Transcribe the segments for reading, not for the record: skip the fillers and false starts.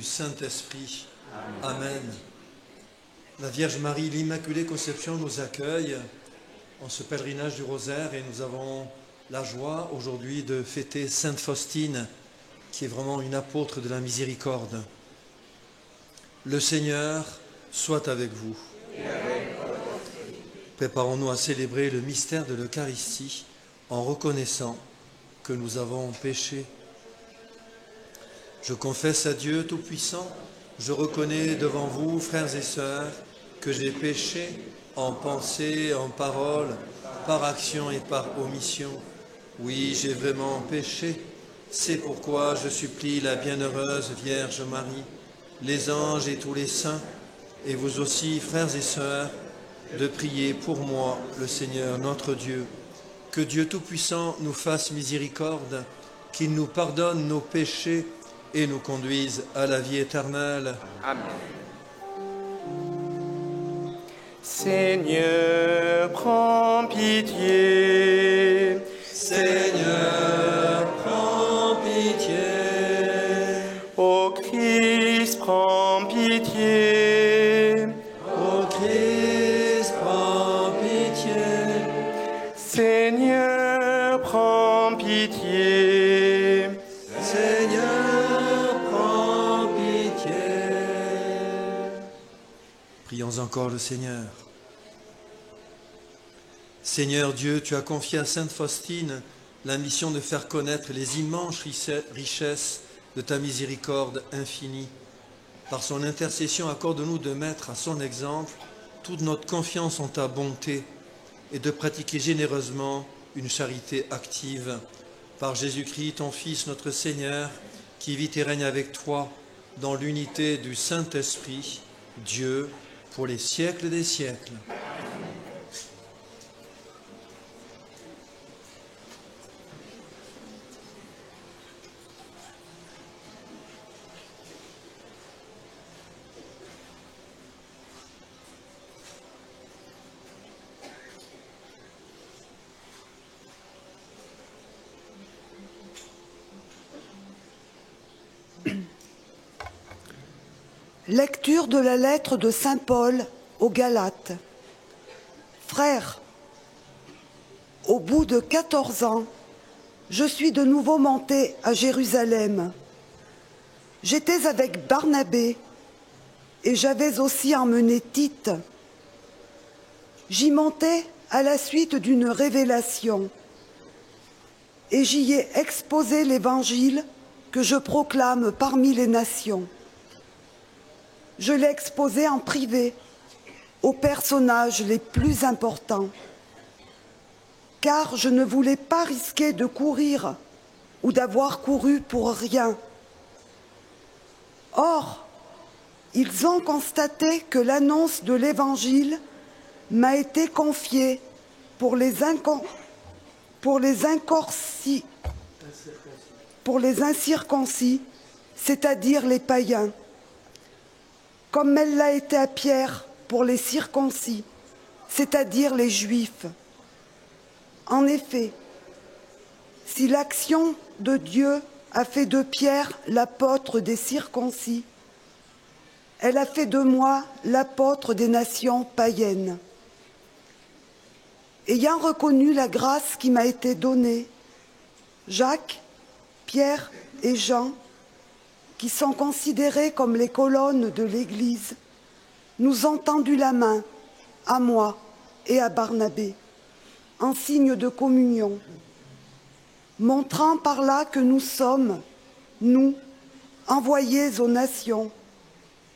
Saint-Esprit. Amen. La Vierge Marie, l'Immaculée Conception, nous accueille en ce pèlerinage du Rosaire et nous avons la joie aujourd'hui de fêter Sainte Faustine, qui est vraiment une apôtre de la miséricorde. Le Seigneur soit avec vous. Préparons-nous à célébrer le mystère de l'Eucharistie en reconnaissant que nous avons péché. Je confesse à Dieu Tout-Puissant, je reconnais devant vous, frères et sœurs, que j'ai péché en pensée, en parole, par action et par omission. Oui, j'ai vraiment péché. C'est pourquoi je supplie la bienheureuse Vierge Marie, les anges et tous les saints, et vous aussi, frères et sœurs, de prier pour moi, le Seigneur notre Dieu. Que Dieu Tout-Puissant nous fasse miséricorde, qu'il nous pardonne nos péchés et nous conduise à la vie éternelle. Amen. Seigneur, prends pitié. Seigneur, prends pitié. Ô Christ, prends pitié. Ô Christ, prends pitié. Seigneur, prends pitié. Seigneur, prends pitié. Prions encore le Seigneur. Seigneur Dieu, tu as confié à Sainte Faustine la mission de faire connaître les immenses richesses de ta miséricorde infinie. Par son intercession, accorde-nous de mettre à son exemple toute notre confiance en ta bonté et de pratiquer généreusement une charité active. Par Jésus-Christ, ton Fils, notre Seigneur, qui vit et règne avec toi dans l'unité du Saint-Esprit, Dieu, pour les siècles des siècles. Lecture de la lettre de saint Paul aux Galates. Frères, au bout de 14 ans, je suis de nouveau monté à Jérusalem. J'étais avec Barnabé et j'avais aussi emmené Tite. J'y montais à la suite d'une révélation et j'y ai exposé l'évangile que je proclame parmi les nations. Je l'ai exposé en privé aux personnages les plus importants, car je ne voulais pas risquer de courir ou d'avoir couru pour rien. Or, ils ont constaté que l'annonce de l'Évangile m'a été confiée pour les incirconcis, c'est-à-dire les païens, comme elle l'a été à Pierre pour les circoncis, c'est-à-dire les Juifs. En effet, si l'action de Dieu a fait de Pierre l'apôtre des circoncis, elle a fait de moi l'apôtre des nations païennes. Ayant reconnu la grâce qui m'a été donnée, Jacques, Pierre et Jean, qui sont considérés comme les colonnes de l'Église, nous ont tendu la main, à moi et à Barnabé, en signe de communion, montrant par là que nous sommes, nous, envoyés aux nations,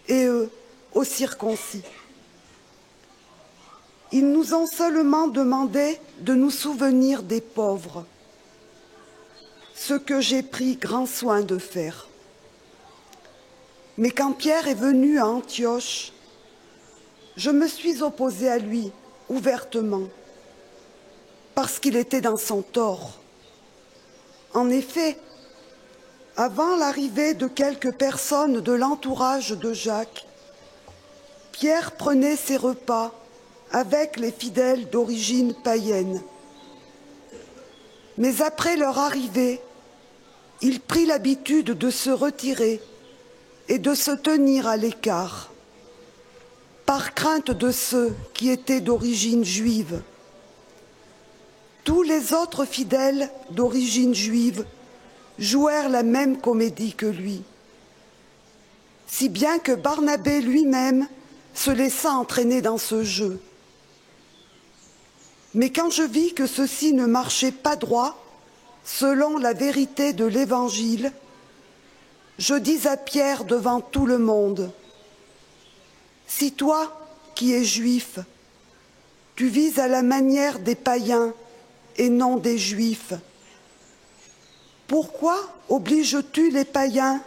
et eux, aux circoncis. Ils nous ont seulement demandé de nous souvenir des pauvres, ce que j'ai pris grand soin de faire. Mais quand Pierre est venu à Antioche, je me suis opposée à lui ouvertement, parce qu'il était dans son tort. En effet, avant l'arrivée de quelques personnes de l'entourage de Jacques, Pierre prenait ses repas avec les fidèles d'origine païenne. Mais après leur arrivée, il prit l'habitude de se retirer et de se tenir à l'écart, par crainte de ceux qui étaient d'origine juive. Tous les autres fidèles d'origine juive jouèrent la même comédie que lui, si bien que Barnabé lui-même se laissa entraîner dans ce jeu. Mais quand je vis que ceci ne marchait pas droit, selon la vérité de l'Évangile, je dis à Pierre devant tout le monde, « Si toi, qui es juif, tu vis à la manière des païens et non des juifs, pourquoi obliges-tu les païens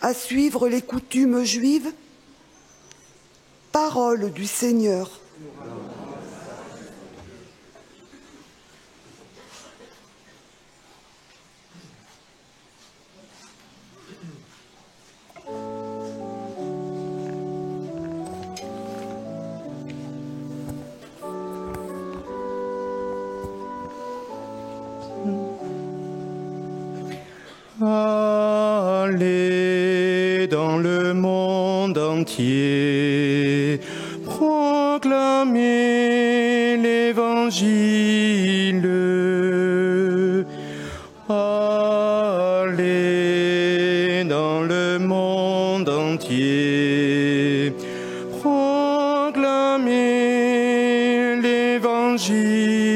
à suivre les coutumes juives ?» Parole du Seigneur. Allez dans le monde entier, proclamez l'Évangile. Allez dans le monde entier, proclamez l'Évangile.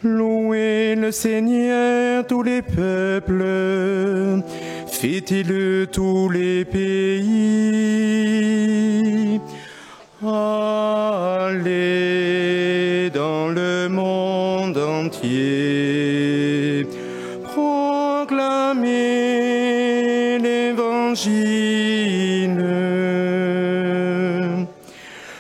Louez le Seigneur tous les peuples, fêtez-le tous les pays. Allez dans le monde entier, proclamez l'Évangile.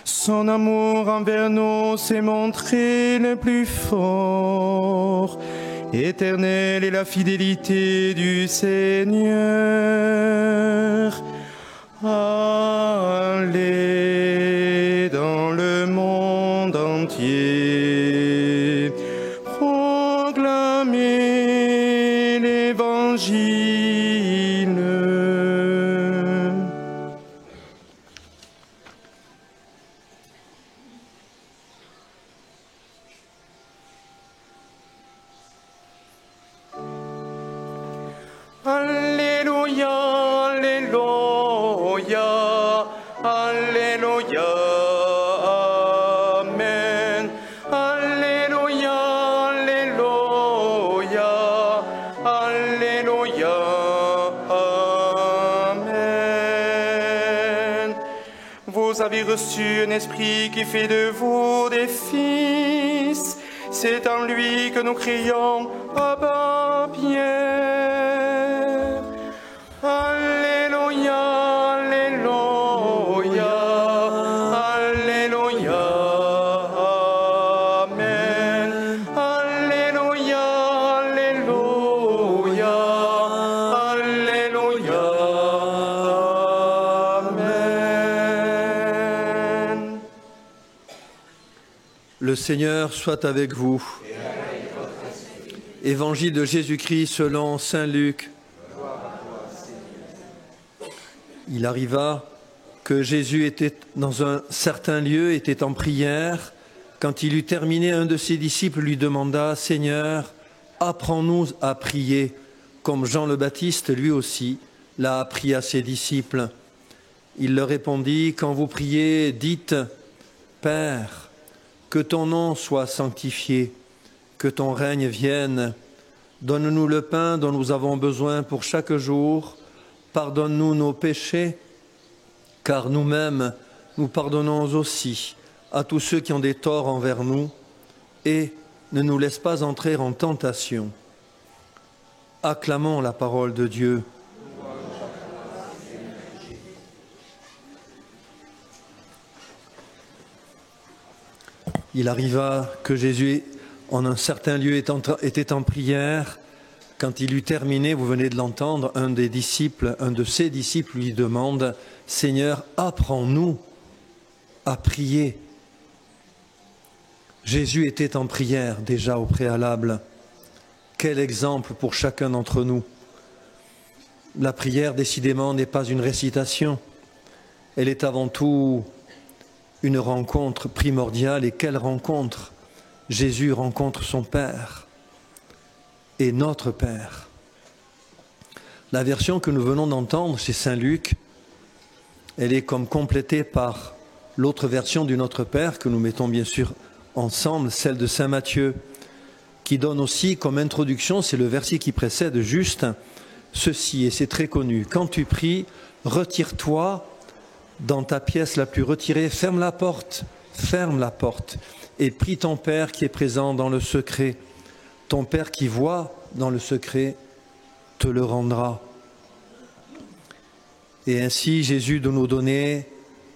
Son amour envers nous s'est montré le plus fort. Éternelle est la fidélité du Seigneur. Allez dans le monde entier, proclamez l'Évangile. Alléluia, Alléluia, Alléluia, Amen. Alléluia, Alléluia, Alléluia, Amen. Vous avez reçu un esprit qui fait de vous des fils. C'est en lui que nous crions Abba, Père. Alléluia, Alléluia, Alléluia, Amen. Alléluia, Alléluia, Alléluia, Amen. Le Seigneur soit avec vous. Évangile de Jésus-Christ selon saint Luc. Il arriva que Jésus était dans un certain lieu, était en prière. Quand il eut terminé, un de ses disciples lui demanda « Seigneur, apprends-nous à prier, comme Jean le Baptiste, lui aussi, l'a appris à ses disciples. » Il leur répondit « Quand vous priez, dites « Père, que ton nom soit sanctifié, que ton règne vienne. Donne-nous le pain dont nous avons besoin pour chaque jour. Pardonne-nous nos péchés, car nous-mêmes, nous pardonnons aussi à tous ceux qui ont des torts envers nous, et ne nous laisse pas entrer en tentation. » Acclamons la parole de Dieu. Il arriva que Jésus, en un certain lieu, était en prière. Quand il eut terminé, vous venez de l'entendre, un de ses disciples lui demande « Seigneur, apprends-nous à prier. » Jésus était en prière déjà au préalable. Quel exemple pour chacun d'entre nous. la prière, décidément, n'est pas une récitation. Elle est avant tout une rencontre primordiale. Et quelle rencontre! Jésus rencontre son Père et notre Père. La version que nous venons d'entendre chez Saint Luc, elle est comme complétée par l'autre version du Notre Père que nous mettons bien sûr ensemble, celle de Saint Matthieu, qui donne aussi comme introduction, c'est le verset qui précède juste, ceci, et c'est très connu. Quand tu pries, retire-toi dans ta pièce la plus retirée, ferme la porte, et prie ton Père qui est présent dans le secret. Ton Père qui voit dans le secret te le rendra. Et ainsi, Jésus de nous donner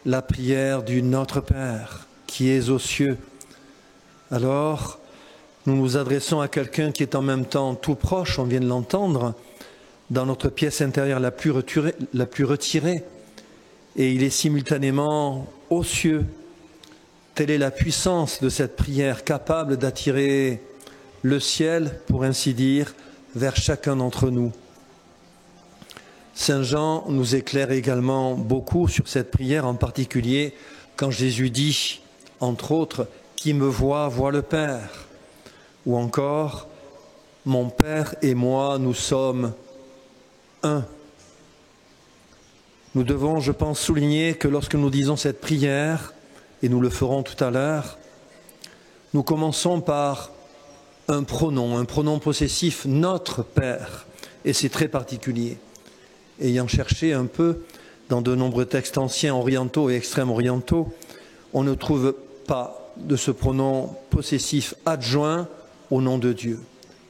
la prière du Notre Père qui est aux cieux. Alors, nous nous adressons à quelqu'un qui est en même temps tout proche, on vient de l'entendre, dans notre pièce intérieure la plus retirée, et il est simultanément aux cieux. Telle est la puissance de cette prière, capable d'attirer le ciel, pour ainsi dire, vers chacun d'entre nous. Saint Jean nous éclaire également beaucoup sur cette prière, en particulier quand Jésus dit, entre autres, « Qui me voit, voit le Père » ou encore « Mon Père et moi, nous sommes un ». Nous devons, je pense, souligner que lorsque nous disons cette prière, et nous le ferons tout à l'heure, nous commençons par un pronom possessif, notre Père, et c'est très particulier. Ayant cherché un peu dans de nombreux textes anciens, orientaux et extrême-orientaux, on ne trouve pas de ce pronom possessif adjoint au nom de Dieu.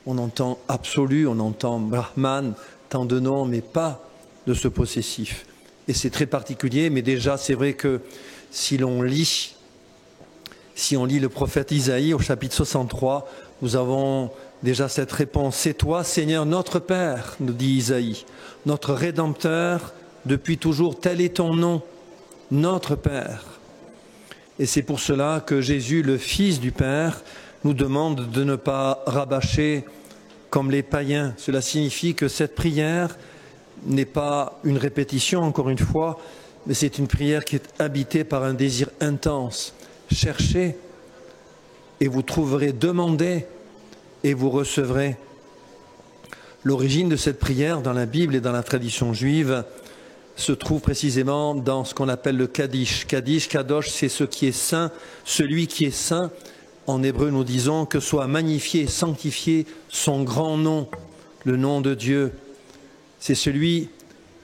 On entend absolu, on entend Brahman, tant de noms, mais pas de ce possessif. Et c'est très particulier, mais déjà c'est vrai que si on lit le prophète Isaïe au chapitre 63, nous avons déjà cette réponse. C'est toi, Seigneur, notre Père, nous dit Isaïe, notre Rédempteur, depuis toujours, tel est ton nom, notre Père. Et c'est pour cela que Jésus, le Fils du Père, nous demande de ne pas rabâcher comme les païens. Cela signifie que cette prière n'est pas une répétition, encore une fois, mais c'est une prière qui est habitée par un désir intense. Cherchez et vous trouverez, demandez et vous recevrez. L'origine de cette prière dans la Bible et dans la tradition juive se trouve précisément dans ce qu'on appelle le Kaddish. Kaddish, Kadosh, c'est ce qui est saint, celui qui est saint. En hébreu, nous disons que soit magnifié, sanctifié son grand nom, le nom de Dieu. C'est celui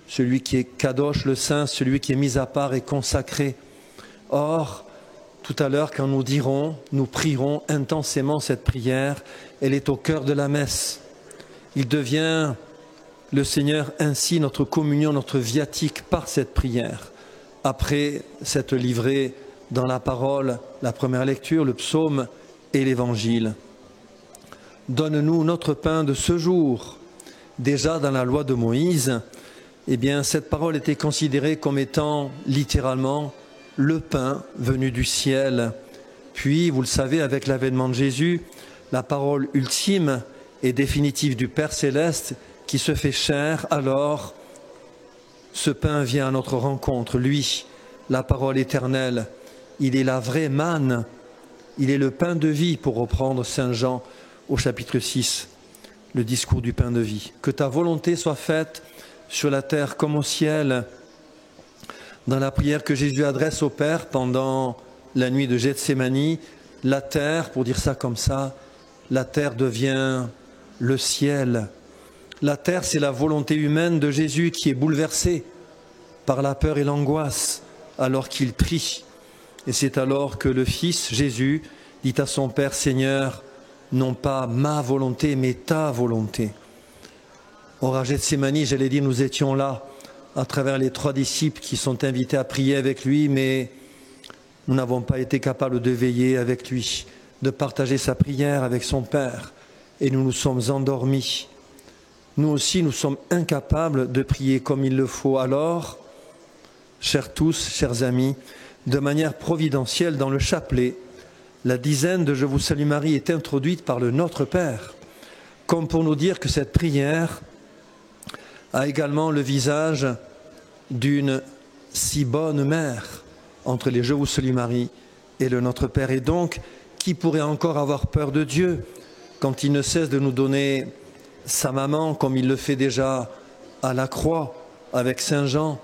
qui est Kadosh, le saint, celui qui est mis à part et consacré. Or, tout à l'heure, quand nous prierons intensément cette prière, elle est au cœur de la messe. Il devient, le Seigneur, ainsi notre communion, notre viatique par cette prière. Après cette livrée dans la parole, la première lecture, le psaume et l'évangile. Donne-nous notre pain de ce jour. Déjà dans la loi de Moïse, eh bien, cette parole était considérée comme étant littéralement le pain venu du ciel. Puis, vous le savez, avec l'avènement de Jésus, la parole ultime et définitive du Père Céleste qui se fait chair, alors ce pain vient à notre rencontre. Lui, la parole éternelle, il est la vraie manne, il est le pain de vie, pour reprendre Saint Jean au chapitre 6, le discours du pain de vie. Que ta volonté soit faite sur la terre comme au ciel. Dans la prière que Jésus adresse au Père pendant la nuit de Gethsémani, la terre, pour dire ça comme ça, la terre devient le ciel. La terre, c'est la volonté humaine de Jésus qui est bouleversée par la peur et l'angoisse alors qu'il prie. Et c'est alors que le Fils, Jésus, dit à son Père, Seigneur, non pas ma volonté, mais ta volonté. Or, à Gethsémani, j'allais dire, nous étions là, à travers les 3 disciples qui sont invités à prier avec lui, mais nous n'avons pas été capables de veiller avec lui, de partager sa prière avec son Père, et nous nous sommes endormis. Nous aussi, nous sommes incapables de prier comme il le faut. Alors, chers tous, chers amis, de manière providentielle, dans le chapelet, la dizaine de « Je vous salue Marie » est introduite par le Notre Père, comme pour nous dire que cette prière a également le visage d'une si bonne mère entre les Je vous salue Marie et le Notre Père. Et donc, qui pourrait encore avoir peur de Dieu quand il ne cesse de nous donner sa maman, comme il le fait déjà à la croix avec Saint Jean?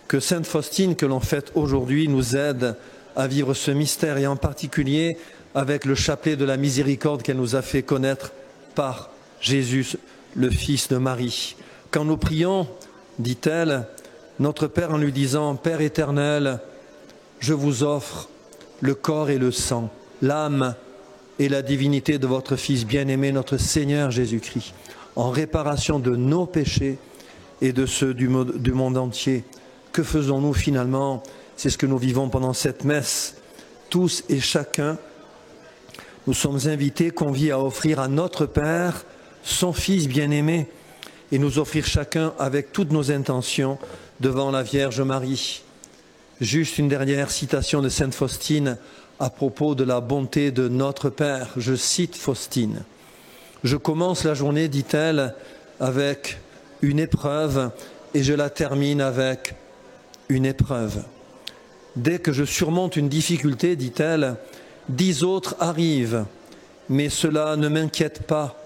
Que Sainte Faustine, que l'on fête aujourd'hui, nous aide à vivre ce mystère, et en particulier avec le chapelet de la miséricorde qu'elle nous a fait connaître par Jésus, le Fils de Marie. Quand nous prions, dit-elle, notre Père en lui disant « Père éternel, je vous offre le corps et le sang, l'âme et la divinité de votre Fils bien-aimé, notre Seigneur Jésus-Christ, en réparation de nos péchés et de ceux du monde entier. » Que faisons-nous finalement? C'est ce que nous vivons pendant cette messe. Tous et chacun, nous sommes invités, conviés à offrir à notre Père son Fils bien-aimé et nous offrir chacun avec toutes nos intentions devant la Vierge Marie. Juste une dernière citation de Sainte Faustine à propos de la bonté de notre Père. Je cite Faustine. « Je commence la journée, dit-elle, avec une épreuve et je la termine avec une épreuve. Dès que je surmonte une difficulté, dit-elle, 10 autres arrivent, mais cela ne m'inquiète pas.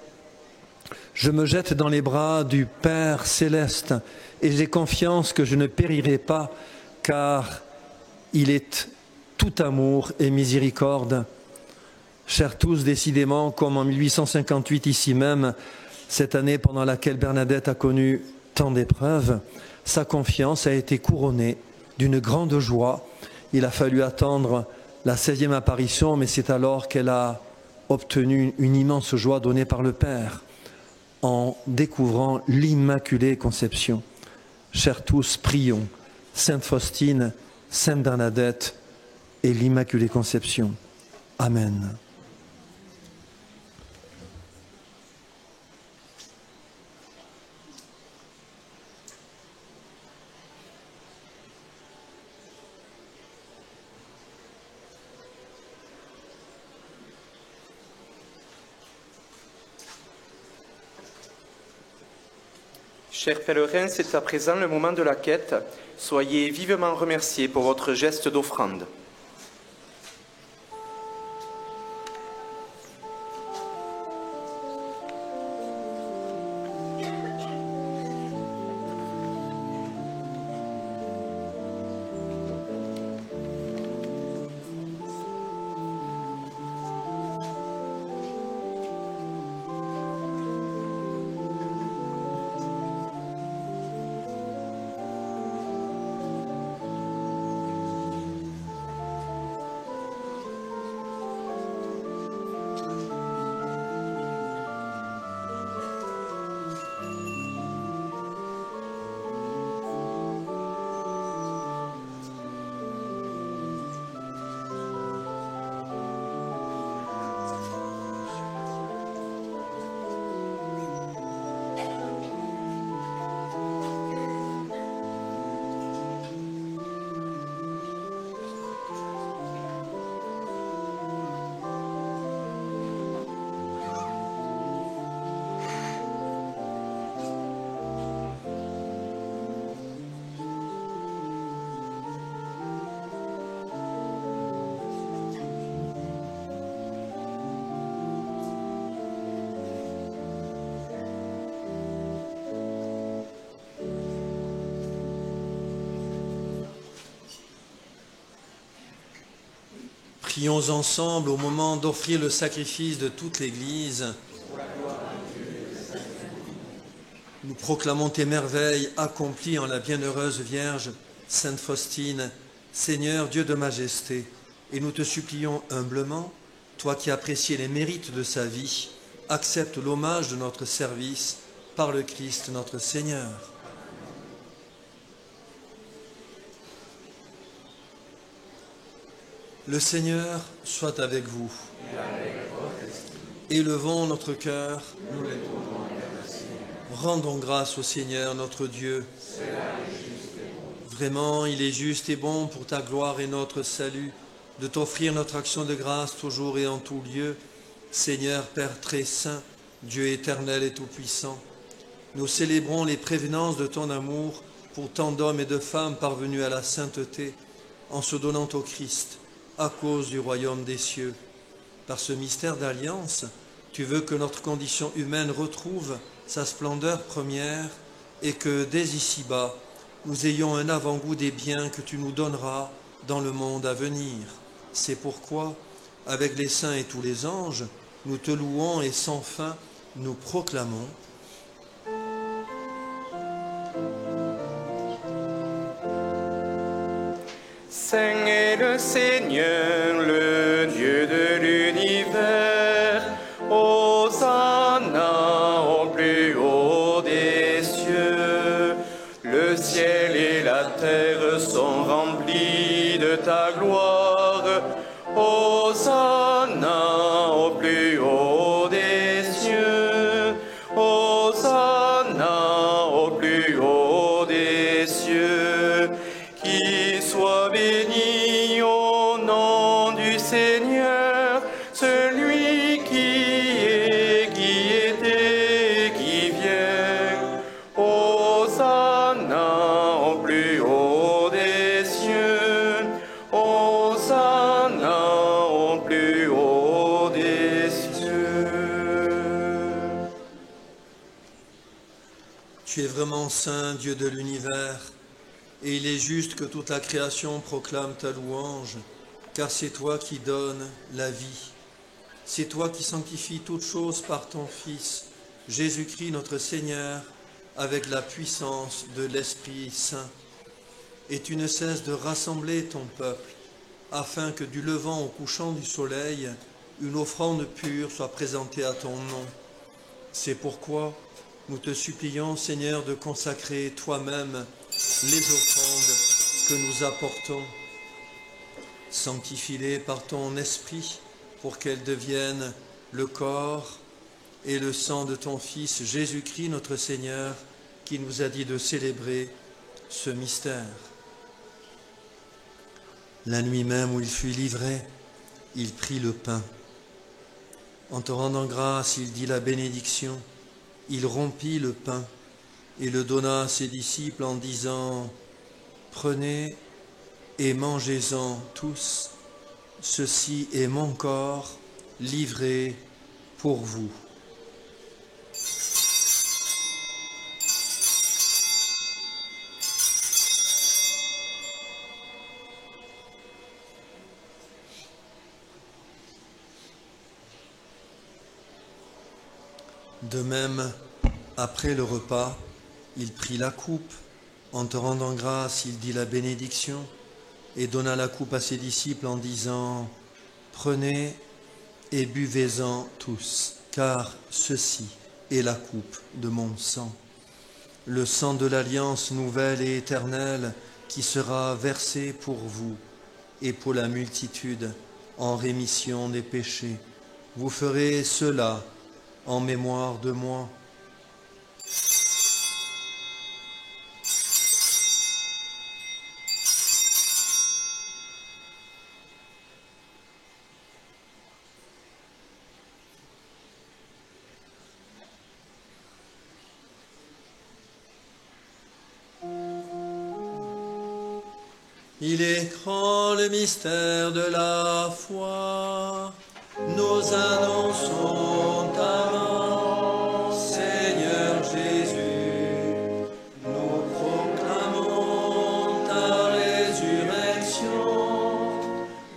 Je me jette dans les bras du Père céleste et j'ai confiance que je ne périrai pas, car il est tout amour et miséricorde. » Chers tous, décidément, comme en 1858 ici même, cette année pendant laquelle Bernadette a connu tant d'épreuves, sa confiance a été couronnée d'une grande joie. Il a fallu attendre la 16e apparition, mais c'est alors qu'elle a obtenu une immense joie donnée par le Père en découvrant l'Immaculée Conception. Chers tous, prions Sainte Faustine, Sainte Bernadette et l'Immaculée Conception. Amen. Chers pèlerins, c'est à présent le moment de la quête. Soyez vivement remerciés pour votre geste d'offrande. Prions ensemble au moment d'offrir le sacrifice de toute l'Église. Nous proclamons tes merveilles accomplies en la bienheureuse Vierge, Sainte Faustine, Seigneur Dieu de majesté, et nous te supplions humblement, toi qui apprécies les mérites de sa vie, accepte l'hommage de notre service par le Christ notre Seigneur. Le Seigneur soit avec vous. Élevons notre cœur. Rendons grâce au Seigneur notre Dieu. Vraiment, il est juste et bon pour ta gloire et notre salut de t'offrir notre action de grâce toujours et en tout lieu. Seigneur Père très saint, Dieu éternel et tout-puissant, nous célébrons les prévenances de ton amour pour tant d'hommes et de femmes parvenus à la sainteté en se donnant au Christ à cause du royaume des cieux. Par ce mystère d'alliance, tu veux que notre condition humaine retrouve sa splendeur première et que dès ici-bas, nous ayons un avant-goût des biens que tu nous donneras dans le monde à venir. C'est pourquoi, avec les saints et tous les anges, nous te louons et sans fin nous proclamons. Saint est le Seigneur, le Dieu de l'univers. Hosanna au plus haut des cieux. Le ciel et la terre sont remplis de ta gloire. Hosanna au plus haut des cieux. Hosanna au plus haut des cieux. Qui soit béni au nom du Seigneur, celui qui était et qui vient. Hosanna au plus haut des cieux. Hosanna au plus haut des cieux. Tu es vraiment saint, Dieu de l'univers, et il est juste que toute la création proclame ta louange, car c'est toi qui donnes la vie. C'est toi qui sanctifies toutes choses par ton Fils, Jésus-Christ notre Seigneur, avec la puissance de l'Esprit Saint. Et tu ne cesses de rassembler ton peuple, afin que du levant au couchant du soleil, une offrande pure soit présentée à ton nom. C'est pourquoi nous te supplions, Seigneur, de consacrer toi-même les offrandes que nous apportons. Sanctifie-les par ton esprit pour qu'elles deviennent le corps et le sang de ton Fils Jésus-Christ notre Seigneur, qui nous a dit de célébrer ce mystère. La nuit même où il fut livré, il prit le pain. En te rendant grâce, il dit la bénédiction. Il rompit le pain et le donna à ses disciples en disant « Prenez et mangez-en tous, ceci est mon corps livré pour vous. » De même, après le repas, il prit la coupe. En te rendant grâce, il dit la bénédiction et donna la coupe à ses disciples en disant « Prenez et buvez-en tous, car ceci est la coupe de mon sang, le sang de l'alliance nouvelle et éternelle qui sera versé pour vous et pour la multitude en rémission des péchés. Vous ferez cela en mémoire de moi. » Il est grand le mystère de la foi. Nous annonçons ta mort, Seigneur Jésus. Nous proclamons ta résurrection.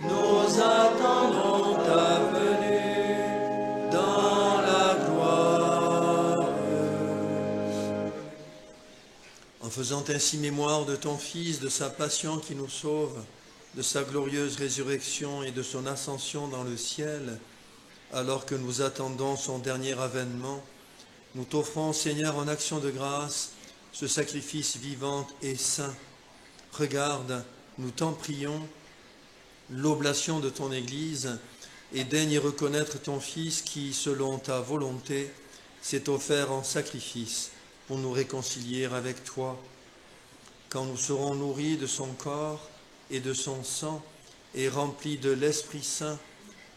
Nous attendons ta venue dans la gloire. En faisant ainsi mémoire de ton Fils, de sa passion qui nous sauve, de sa glorieuse résurrection et de son ascension dans le ciel, alors que nous attendons son dernier avènement, nous t'offrons, Seigneur, en action de grâce, ce sacrifice vivant et saint. Regarde, nous t'en prions, l'oblation de ton Église, et daigne y reconnaître ton Fils qui, selon ta volonté, s'est offert en sacrifice pour nous réconcilier avec toi. Quand nous serons nourris de son corps et de son sang et remplis de l'Esprit Saint,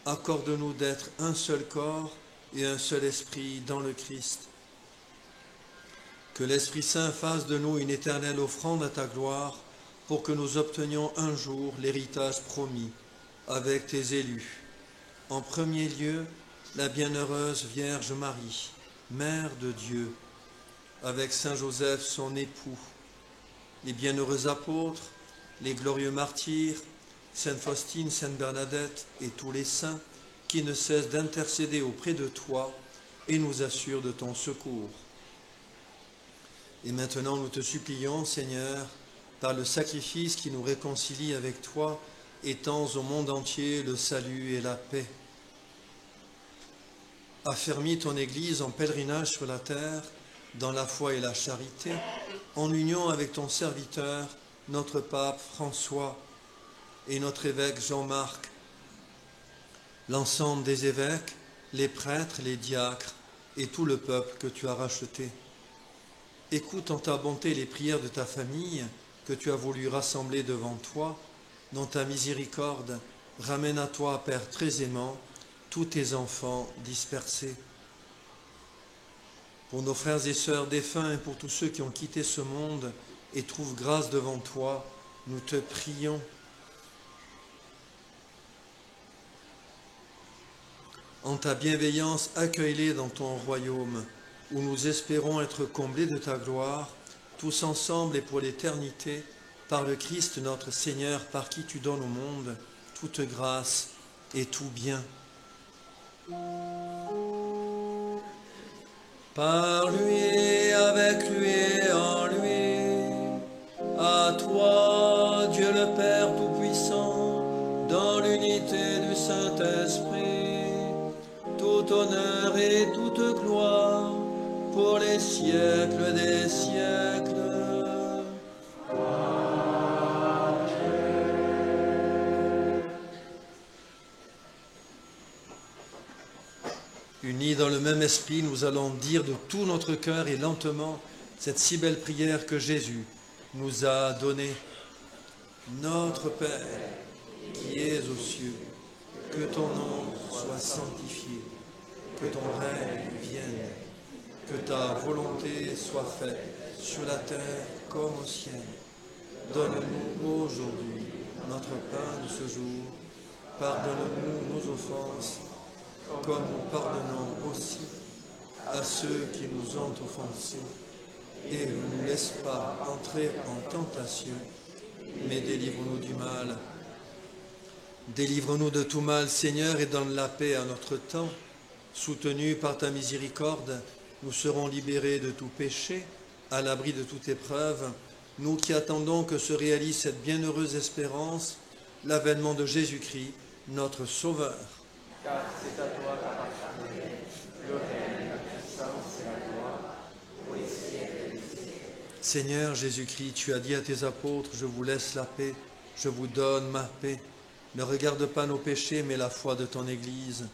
accorde-nous d'être un seul corps et un seul esprit dans le Christ. Que l'Esprit Saint fasse de nous une éternelle offrande à ta gloire, pour que nous obtenions un jour l'héritage promis avec tes élus. En premier lieu, la bienheureuse Vierge Marie, Mère de Dieu, avec Saint Joseph son époux, les bienheureux apôtres, les glorieux martyrs, Sainte Faustine, Sainte Bernadette et tous les saints qui ne cessent d'intercéder auprès de toi et nous assurent de ton secours. Et maintenant nous te supplions, Seigneur, par le sacrifice qui nous réconcilie avec toi, étends au monde entier le salut et la paix. Affermis ton Église en pèlerinage sur la terre, dans la foi et la charité, en union avec ton serviteur, notre pape François et notre évêque Jean-Marc, l'ensemble des évêques, les prêtres, les diacres et tout le peuple que tu as racheté. Écoute en ta bonté les prières de ta famille que tu as voulu rassembler devant toi. Dans ta miséricorde, ramène à toi, Père très aimant, tous tes enfants dispersés. Pour nos frères et sœurs défunts et pour tous ceux qui ont quitté ce monde et trouvent grâce devant toi, nous te prions. En ta bienveillance, accueille-les dans ton royaume, où nous espérons être comblés de ta gloire, tous ensemble et pour l'éternité, par le Christ notre Seigneur, par qui tu donnes au monde toute grâce et tout bien. Par lui, avec lui et en lui, à toi, Dieu le Père Tout-Puissant, dans l'unité du Saint-Esprit, tout honneur et toute gloire, pour les siècles des siècles. Unis dans le même esprit, nous allons dire de tout notre cœur et lentement cette si belle prière que Jésus nous a donnée. Notre Père, qui es aux cieux, que ton nom soit sanctifié, que ton règne vienne, que ta volonté soit faite sur la terre comme au ciel. Donne-nous aujourd'hui notre pain de ce jour. Pardonne-nous nos offenses, comme nous pardonnons aussi à ceux qui nous ont offensés. Et ne nous laisse pas entrer en tentation, mais délivre-nous du mal. Délivre-nous de tout mal, Seigneur, et donne la paix à notre temps. Soutenus par ta miséricorde, nous serons libérés de tout péché, à l'abri de toute épreuve, nous qui attendons que se réalise cette bienheureuse espérance, l'avènement de Jésus-Christ, notre Sauveur. Car c'est à toi qu'appartient le règne, la puissance et la gloire, pour les siècles des siècles. Seigneur Jésus-Christ, tu as dit à tes apôtres, je vous laisse la paix, je vous donne ma paix. Ne regarde pas nos péchés, mais la foi de ton Église.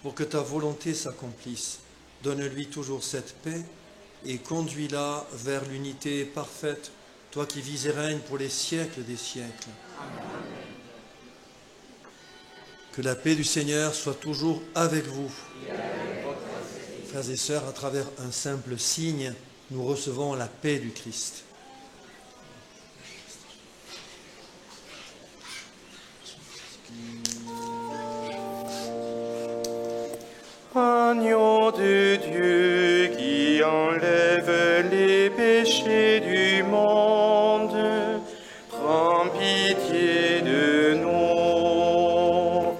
Pour que ta volonté s'accomplisse, donne-lui toujours cette paix et conduis-la vers l'unité parfaite, toi qui vis et règnes pour les siècles des siècles. Amen. Que la paix du Seigneur soit toujours avec vous. Frères et sœurs, à travers un simple signe, nous recevons la paix du Christ. Agneau de Dieu qui enlève les péchés du monde, prends pitié de nous.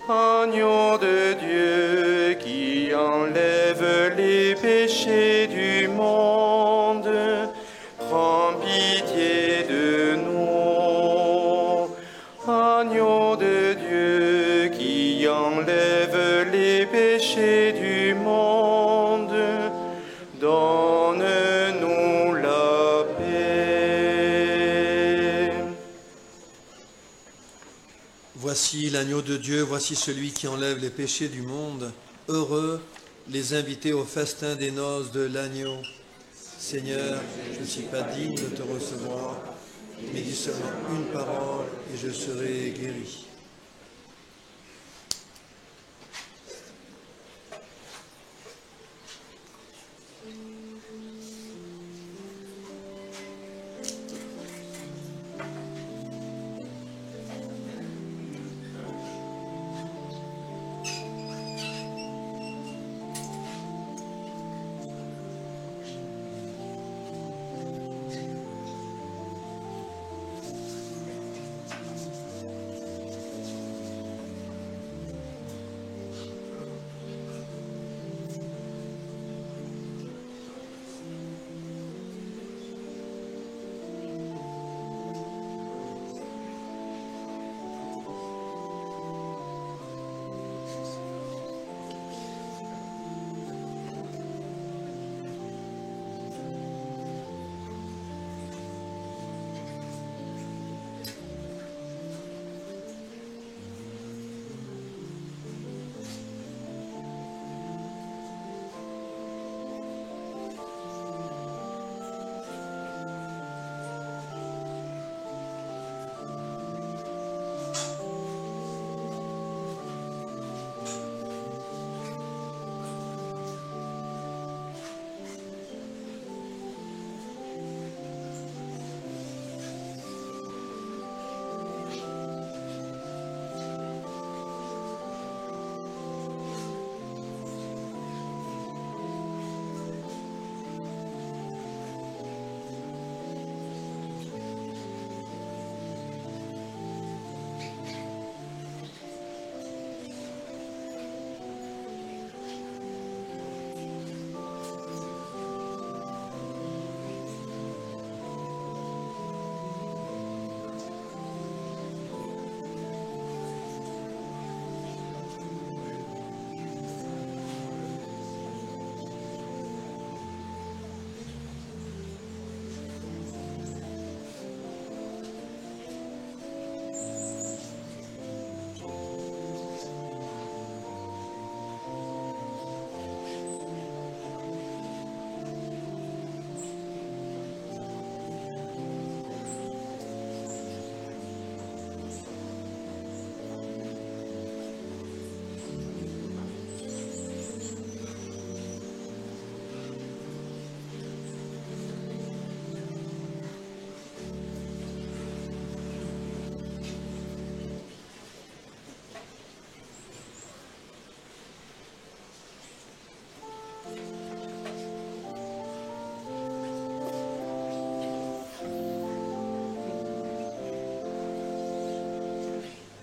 Agneau de Dieu qui enlève les péchés du monde, prends pitié de nous. Agneau de Dieu qui enlève les péchés du monde, donne-nous la paix. Voici l'agneau de Dieu, voici celui qui enlève les péchés du monde. Heureux les invités au festin des noces de l'agneau. Seigneur, je ne suis pas digne de te recevoir, mais dis seulement une parole et je serai guéri.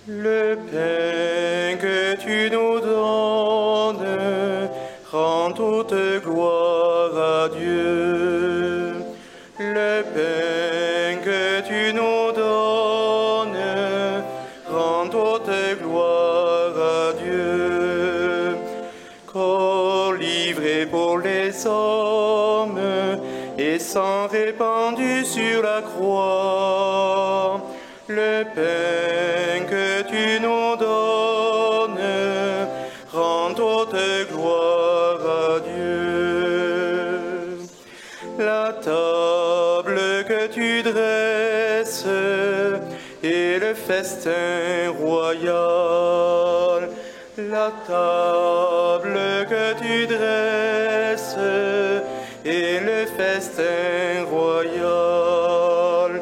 Le pain que tu nous donnes, rend toute gloire à Dieu. Le pain que tu nous donnes, rend toute gloire à Dieu. Corps livré pour les hommes et sang répandu sur la croix. Le pain que tu nous donnes, rend toute gloire à Dieu. La table que tu dresses et le festin royal. La table que tu dresses et le festin royal.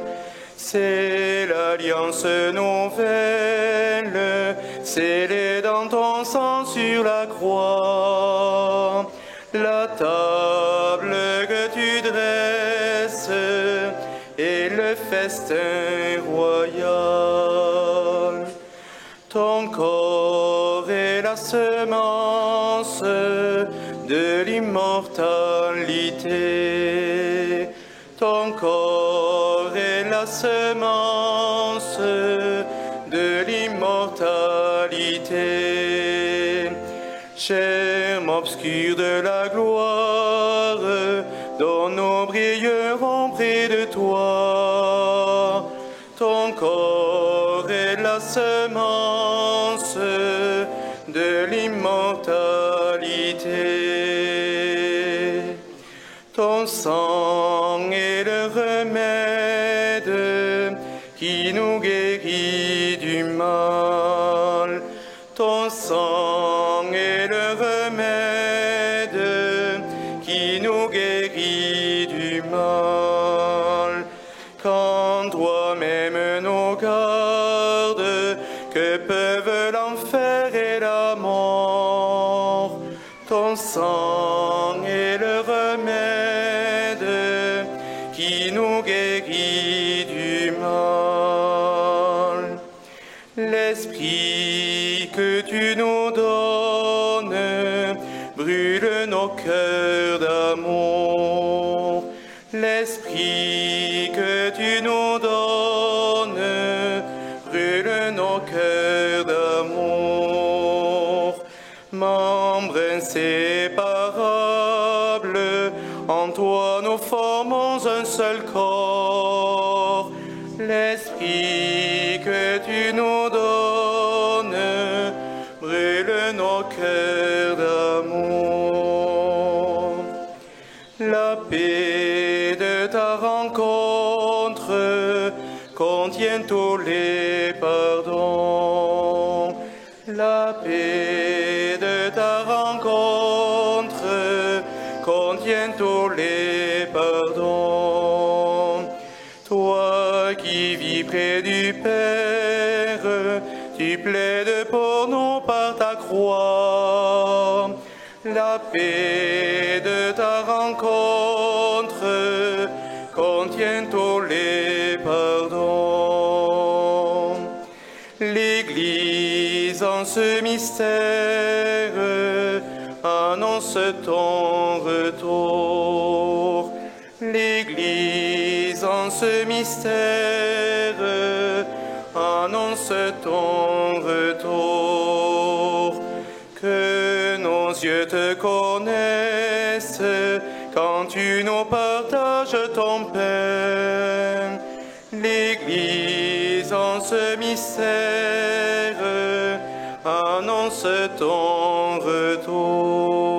C'est l'alliance nouvelle, scellée dans ton sang sur la croix. La table que tu dresses et le festin royal. Ton corps est la semence de l'immortalité. Ton corps est la semence de l'immortalité. Germe obscur de la gloire, dont nous brillerons près de toi. Ton corps est la semence de l'immortalité. Ton sang est le remède qui nous guérit du mal. Ton sang est le remède qui nous guérit du mal. Quand toi-même nous gardes, que peuvent l'enfer et la mort? Ton sang est le remède qui nous guérit du mal. L'esprit que tu nous donnes brûle nos cœurs d'amour. L'esprit que tu nous donnes brûle nos cœurs d'amour. Membres inséparables, en toi nous formons un seul corps. L'esprit que tu nous donnes brûle nos cœurs d'amour. La paix de ta rencontre contient tous les pardons. La paix de ta rencontre contient tous les pardons. Toi qui vis près du Père, tu plaides pour nous par ta croix. La paix de ta rencontre contient tous les pardons. L'Église en ce mystère annonce ton retour. L'Église en ce mystère annonce ton retour. Que nos yeux te connaissent quand tu nous partages ton pain. L'Église en ce mystère annonce ton retour.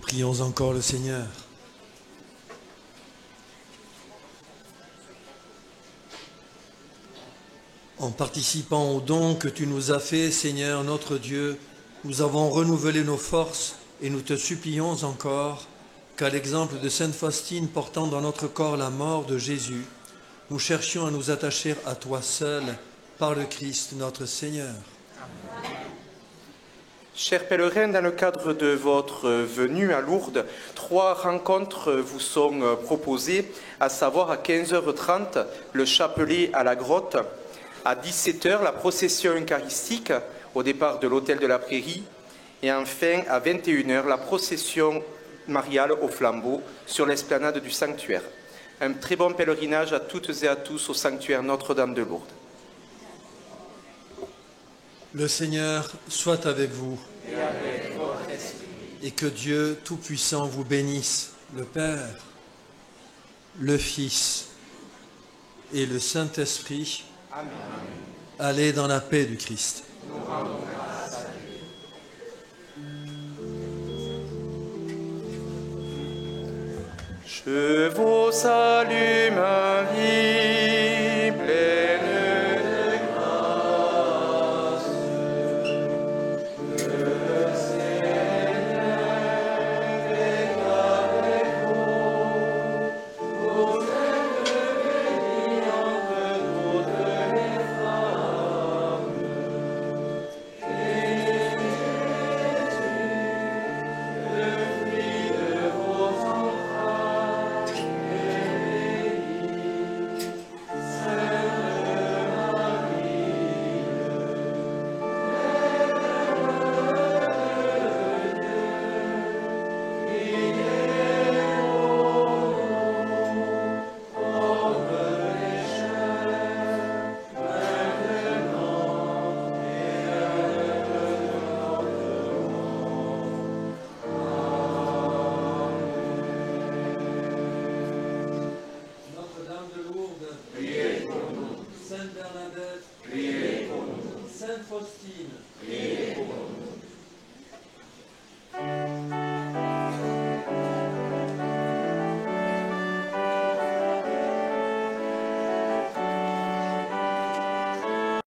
Prions encore le Seigneur. En participant au don que tu nous as fait, Seigneur notre Dieu, nous avons renouvelé nos forces et nous te supplions encore qu'à l'exemple de Sainte Faustine portant dans notre corps la mort de Jésus, nous cherchions à nous attacher à toi seul par le Christ notre Seigneur. Chers pèlerins, dans le cadre de votre venue à Lourdes, 3 rencontres vous sont proposées, à savoir à 15h30, le chapelet à la grotte, à 17h, la procession eucharistique au départ de l'hôtel de la Prairie, et enfin à 21h, la procession mariale au flambeau sur l'esplanade du sanctuaire. Un très bon pèlerinage à toutes et à tous au sanctuaire Notre-Dame de Lourdes. Le Seigneur soit avec vous. Et avec votre esprit. Et que Dieu Tout-Puissant vous bénisse, le Père, le Fils et le Saint-Esprit. Amen. Allez dans la paix du Christ. Nous rendons grâce à Dieu. Je vous salue Marie.